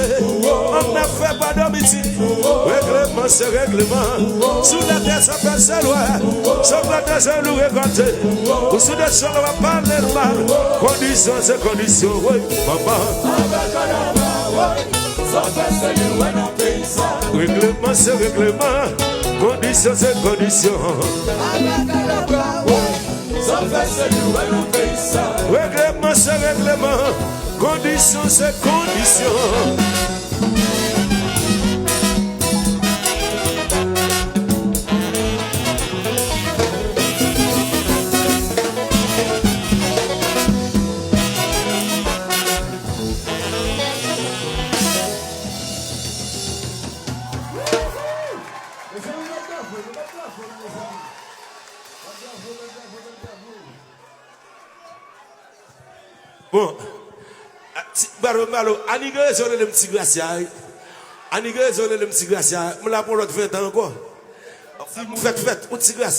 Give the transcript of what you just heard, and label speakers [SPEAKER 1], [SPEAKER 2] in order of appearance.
[SPEAKER 1] On n'a fait pas d'amitié. Règlement, c'est règlement. Sous la terre, ça fait sa loi. Sauf la terre, c'est nous récolter. Ou sous la terre, on va parler de mal. Condition, c'est condition. Oui, maman. Règlement, c'est règlement. Condition, c'est condition. Règlement, c'est règlement. Condition, c'est condition.
[SPEAKER 2] Let's have a
[SPEAKER 1] Bon. Baro, Anigé, je le petit gracia. Anigé, je le petit gracia. Je la pour l'autre 20 ans encore. Faites, petit gracia.